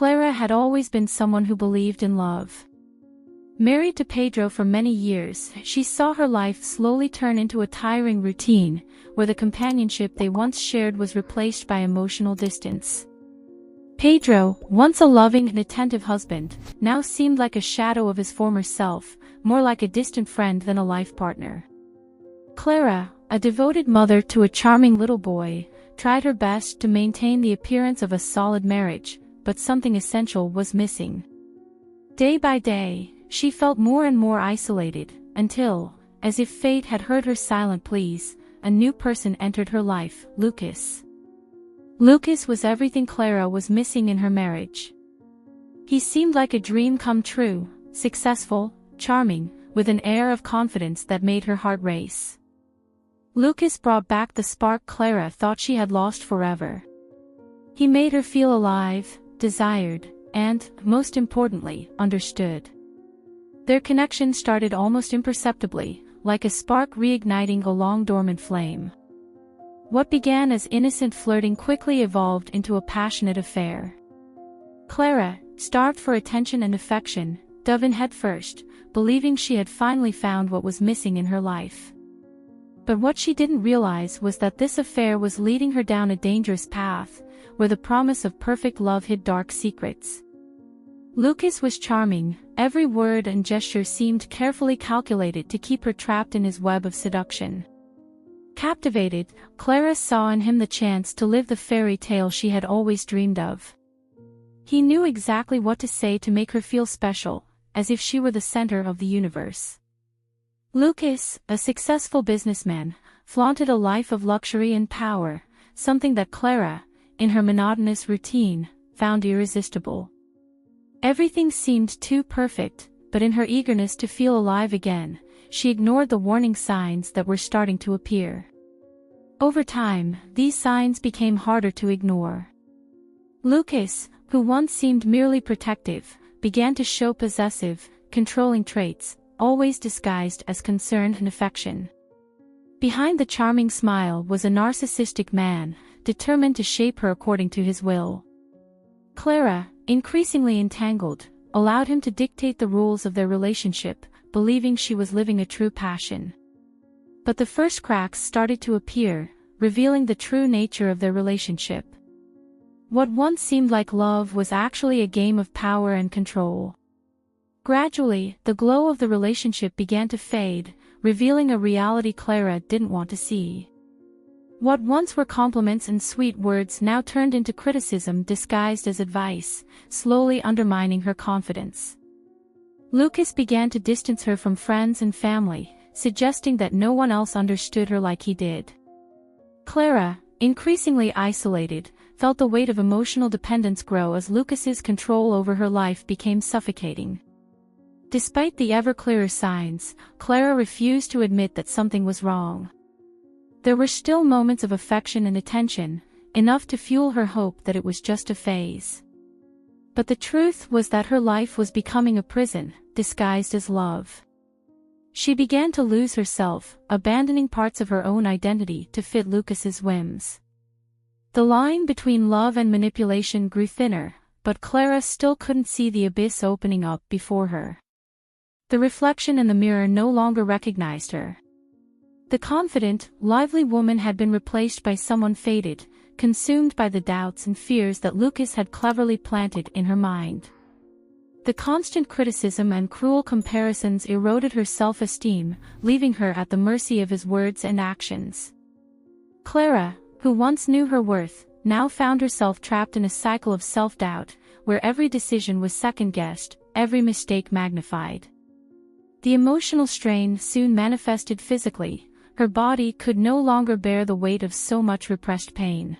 Clara had always been someone who believed in love. Married to Pedro for many years, she saw her life slowly turn into a tiring routine, where the companionship they once shared was replaced by emotional distance. Pedro, once a loving and attentive husband, now seemed like a shadow of his former self, more like a distant friend than a life partner. Clara, a devoted mother to a charming little boy, tried her best to maintain the appearance of a solid marriage, but something essential was missing. Day by day, she felt more and more isolated, until, as if fate had heard her silent pleas, a new person entered her life, Lucas. Lucas was everything Clara was missing in her marriage. He seemed like a dream come true, successful, charming, with an air of confidence that made her heart race. Lucas brought back the spark Clara thought she had lost forever. He made her feel alive, desired, and, most importantly, understood. Their connection started almost imperceptibly, like a spark reigniting a long-dormant flame. What began as innocent flirting quickly evolved into a passionate affair. Clara, starved for attention and affection, dove in headfirst, believing she had finally found what was missing in her life. But what she didn't realize was that this affair was leading her down a dangerous path, where the promise of perfect love hid dark secrets. Lucas was charming, every word and gesture seemed carefully calculated to keep her trapped in his web of seduction. Captivated, Clara saw in him the chance to live the fairy tale she had always dreamed of. He knew exactly what to say to make her feel special, as if she were the center of the universe. Lucas, a successful businessman, flaunted a life of luxury and power, something that Clara, in her monotonous routine, found irresistible. Everything seemed too perfect, but in her eagerness to feel alive again, she ignored the warning signs that were starting to appear. Over time, these signs became harder to ignore. Lucas, who once seemed merely protective, began to show possessive, controlling traits, always disguised as concern and affection. Behind the charming smile was a narcissistic man, determined to shape her according to his will. Clara, increasingly entangled, allowed him to dictate the rules of their relationship, believing she was living a true passion. But the first cracks started to appear, revealing the true nature of their relationship. What once seemed like love was actually a game of power and control. Gradually, the glow of the relationship began to fade, revealing a reality Clara didn't want to see. What once were compliments and sweet words now turned into criticism disguised as advice, slowly undermining her confidence. Lucas began to distance her from friends and family, suggesting that no one else understood her like he did. Clara, increasingly isolated, felt the weight of emotional dependence grow as Lucas's control over her life became suffocating. Despite the ever-clearer signs, Clara refused to admit that something was wrong. There were still moments of affection and attention, enough to fuel her hope that it was just a phase. But the truth was that her life was becoming a prison, disguised as love. She began to lose herself, abandoning parts of her own identity to fit Lucas's whims. The line between love and manipulation grew thinner, but Clara still couldn't see the abyss opening up before her. The reflection in the mirror no longer recognized her. The confident, lively woman had been replaced by someone faded, consumed by the doubts and fears that Lucas had cleverly planted in her mind. The constant criticism and cruel comparisons eroded her self-esteem, leaving her at the mercy of his words and actions. Clara, who once knew her worth, now found herself trapped in a cycle of self-doubt, where every decision was second-guessed, every mistake magnified. The emotional strain soon manifested physically. Her body could no longer bear the weight of so much repressed pain.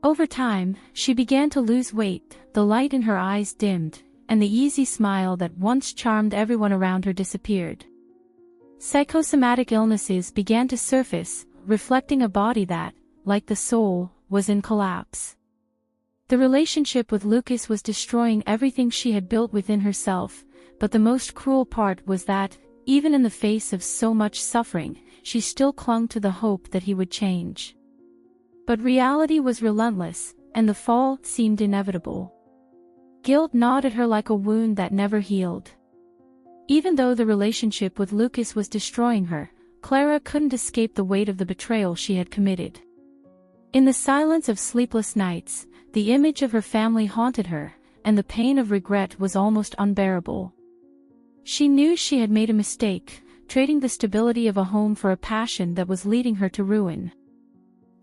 Over time, she began to lose weight, the light in her eyes dimmed, and the easy smile that once charmed everyone around her disappeared. Psychosomatic illnesses began to surface, reflecting a body that, like the soul, was in collapse. The relationship with Lucas was destroying everything she had built within herself, but the most cruel part was that, even in the face of so much suffering, she still clung to the hope that he would change. But reality was relentless, and the fall seemed inevitable. Guilt gnawed at her like a wound that never healed. Even though the relationship with Lucas was destroying her, Clara couldn't escape the weight of the betrayal she had committed. In the silence of sleepless nights, the image of her family haunted her, and the pain of regret was almost unbearable. She knew she had made a mistake, trading the stability of a home for a passion that was leading her to ruin.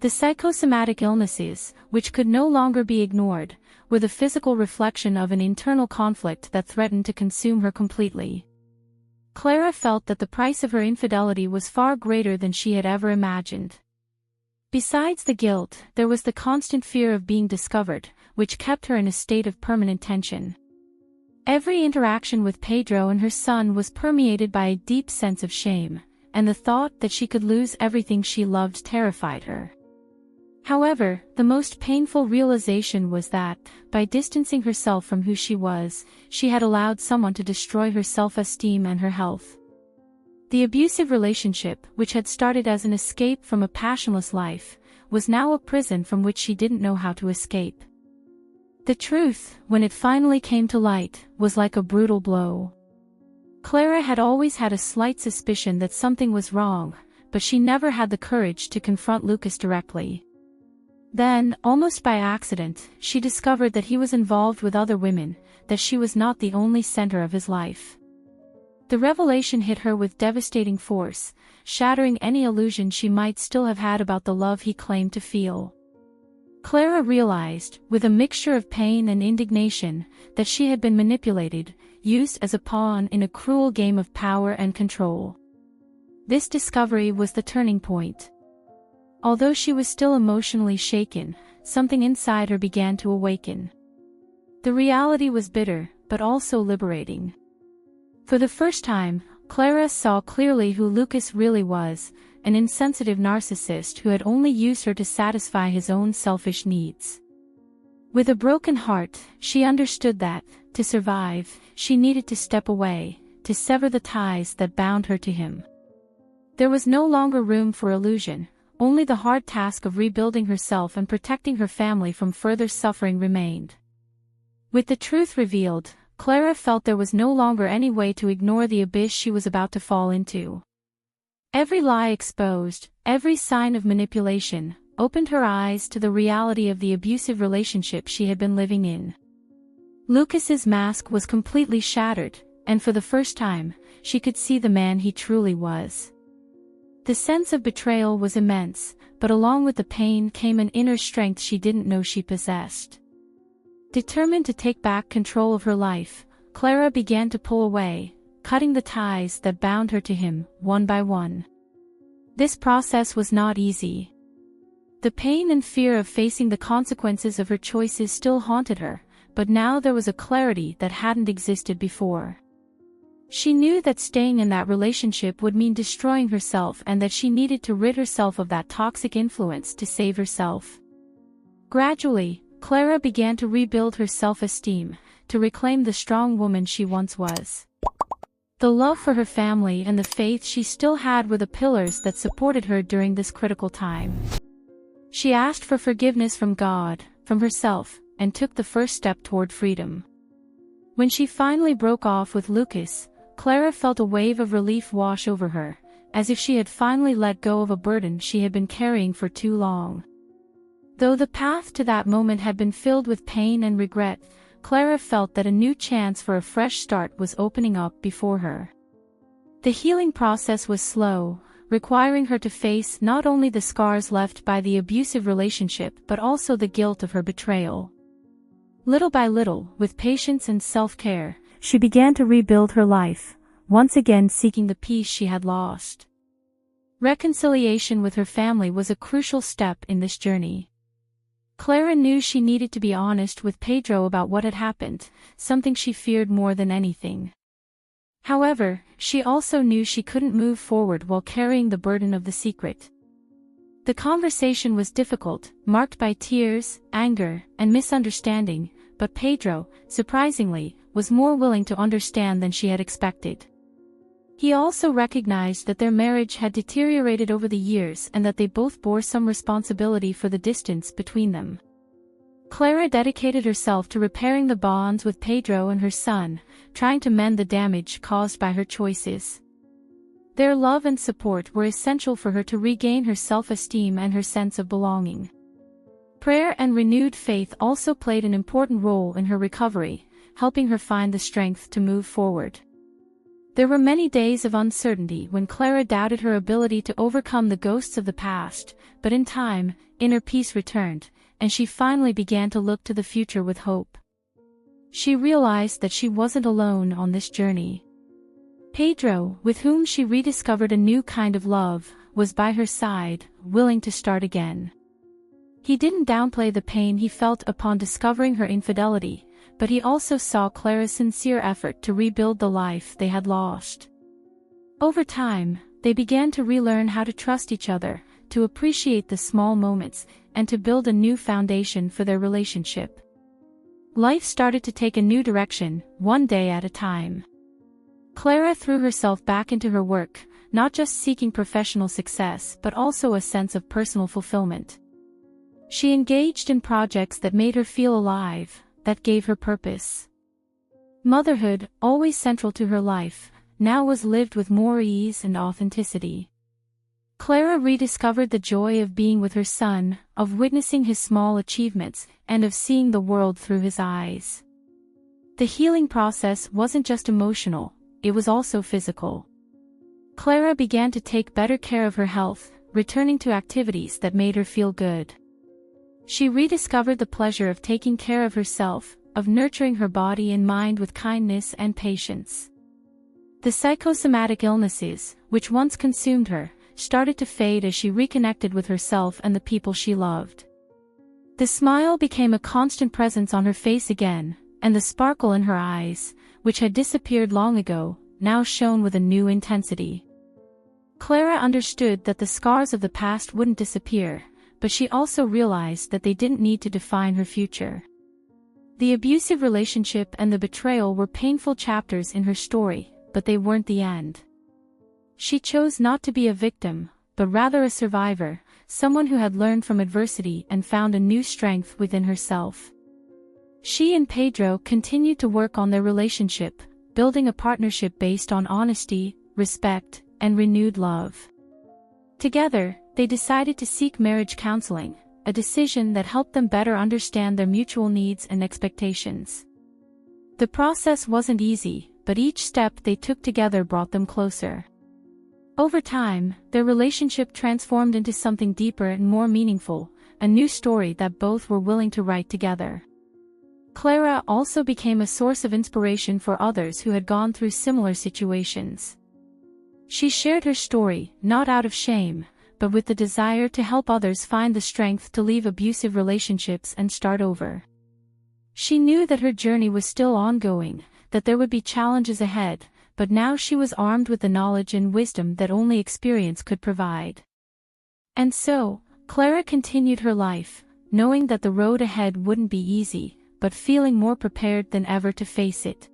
The psychosomatic illnesses, which could no longer be ignored, were the physical reflection of an internal conflict that threatened to consume her completely. Clara felt that the price of her infidelity was far greater than she had ever imagined. Besides the guilt, there was the constant fear of being discovered, which kept her in a state of permanent tension. Every interaction with Pedro and her son was permeated by a deep sense of shame, and the thought that she could lose everything she loved terrified her. However, the most painful realization was that, by distancing herself from who she was, she had allowed someone to destroy her self-esteem and her health. The abusive relationship, which had started as an escape from a passionless life, was now a prison from which she didn't know how to escape. The truth, when it finally came to light, was like a brutal blow. Clara had always had a slight suspicion that something was wrong, but she never had the courage to confront Lucas directly. Then, almost by accident, she discovered that he was involved with other women, that she was not the only center of his life. The revelation hit her with devastating force, shattering any illusion she might still have had about the love he claimed to feel. Clara realized, with a mixture of pain and indignation, that she had been manipulated, used as a pawn in a cruel game of power and control. This discovery was the turning point. Although she was still emotionally shaken, something inside her began to awaken. The reality was bitter, but also liberating. For the first time, Clara saw clearly who Lucas really was, an insensitive narcissist who had only used her to satisfy his own selfish needs. With a broken heart, she understood that, to survive, she needed to step away, to sever the ties that bound her to him. There was no longer room for illusion. Only the hard task of rebuilding herself and protecting her family from further suffering remained. With the truth revealed, Clara felt there was no longer any way to ignore the abyss she was about to fall into. Every lie exposed, every sign of manipulation, opened her eyes to the reality of the abusive relationship she had been living in. Lucas's mask was completely shattered, and for the first time, she could see the man he truly was. The sense of betrayal was immense, but along with the pain came an inner strength she didn't know she possessed. Determined to take back control of her life, Clara began to pull away, cutting the ties that bound her to him, one by one. This process was not easy. The pain and fear of facing the consequences of her choices still haunted her, but now there was a clarity that hadn't existed before. She knew that staying in that relationship would mean destroying herself and that she needed to rid herself of that toxic influence to save herself. Gradually, Clara began to rebuild her self-esteem, to reclaim the strong woman she once was. The love for her family and the faith she still had were the pillars that supported her during this critical time. She asked for forgiveness from God, from herself, and took the first step toward freedom. When she finally broke off with Lucas, Clara felt a wave of relief wash over her, as if she had finally let go of a burden she had been carrying for too long. Though the path to that moment had been filled with pain and regret, Clara felt that a new chance for a fresh start was opening up before her. The healing process was slow, requiring her to face not only the scars left by the abusive relationship but also the guilt of her betrayal. Little by little, with patience and self-care, she began to rebuild her life, once again seeking the peace she had lost. Reconciliation with her family was a crucial step in this journey. Clara knew she needed to be honest with Pedro about what had happened, something she feared more than anything. However, she also knew she couldn't move forward while carrying the burden of the secret. The conversation was difficult, marked by tears, anger, and misunderstanding, but Pedro, surprisingly, was more willing to understand than she had expected. He also recognized that their marriage had deteriorated over the years and that they both bore some responsibility for the distance between them. Clara dedicated herself to repairing the bonds with Pedro and her son, trying to mend the damage caused by her choices. Their love and support were essential for her to regain her self-esteem and her sense of belonging. Prayer and renewed faith also played an important role in her recovery, helping her find the strength to move forward. There were many days of uncertainty when Clara doubted her ability to overcome the ghosts of the past, but in time, inner peace returned, and she finally began to look to the future with hope. She realized that she wasn't alone on this journey. Pedro, with whom she rediscovered a new kind of love, was by her side, willing to start again. He didn't downplay the pain he felt upon discovering her infidelity, but he also saw Clara's sincere effort to rebuild the life they had lost. Over time, they began to relearn how to trust each other, to appreciate the small moments, and to build a new foundation for their relationship. Life started to take a new direction, one day at a time. Clara threw herself back into her work, not just seeking professional success but also a sense of personal fulfillment. She engaged in projects that made her feel alive, that gave her purpose. Motherhood, always central to her life, now was lived with more ease and authenticity. Clara rediscovered the joy of being with her son, of witnessing his small achievements, and of seeing the world through his eyes. The healing process wasn't just emotional, it was also physical. Clara began to take better care of her health, returning to activities that made her feel good. She rediscovered the pleasure of taking care of herself, of nurturing her body and mind with kindness and patience. The psychosomatic illnesses, which once consumed her, started to fade as she reconnected with herself and the people she loved. The smile became a constant presence on her face again, and the sparkle in her eyes, which had disappeared long ago, now shone with a new intensity. Clara understood that the scars of the past wouldn't disappear, but she also realized that they didn't need to define her future. The abusive relationship and the betrayal were painful chapters in her story, but they weren't the end. She chose not to be a victim, but rather a survivor, someone who had learned from adversity and found a new strength within herself. She and Pedro continued to work on their relationship, building a partnership based on honesty, respect, and renewed love. Together, they decided to seek marriage counseling, a decision that helped them better understand their mutual needs and expectations. The process wasn't easy, but each step they took together brought them closer. Over time, their relationship transformed into something deeper and more meaningful, a new story that both were willing to write together. Clara also became a source of inspiration for others who had gone through similar situations. She shared her story, not out of shame, but with the desire to help others find the strength to leave abusive relationships and start over. She knew that her journey was still ongoing, that there would be challenges ahead, but now she was armed with the knowledge and wisdom that only experience could provide. And so, Clara continued her life, knowing that the road ahead wouldn't be easy, but feeling more prepared than ever to face it.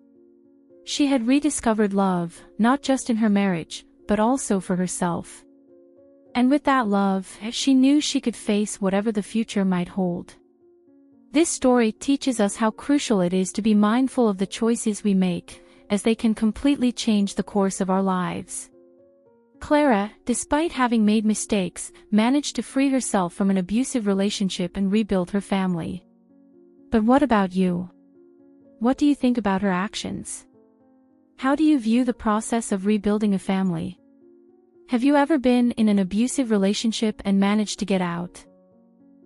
She had rediscovered love, not just in her marriage, but also for herself. And with that love, she knew she could face whatever the future might hold. This story teaches us how crucial it is to be mindful of the choices we make, as they can completely change the course of our lives. Clara, despite having made mistakes, managed to free herself from an abusive relationship and rebuild her family. But what about you? What do you think about her actions? How do you view the process of rebuilding a family? Have you ever been in an abusive relationship and managed to get out?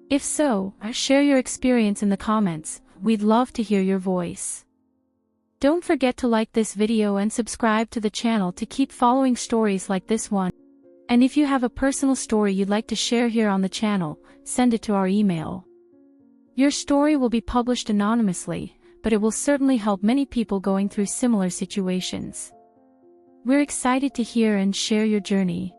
If so, share your experience in the comments. We'd love to hear your voice. Don't forget to like this video and subscribe to the channel to keep following stories like this one. And if you have a personal story you'd like to share here on the channel, send it to our email. Your story will be published anonymously, but it will certainly help many people going through similar situations. We're excited to hear and share your journey.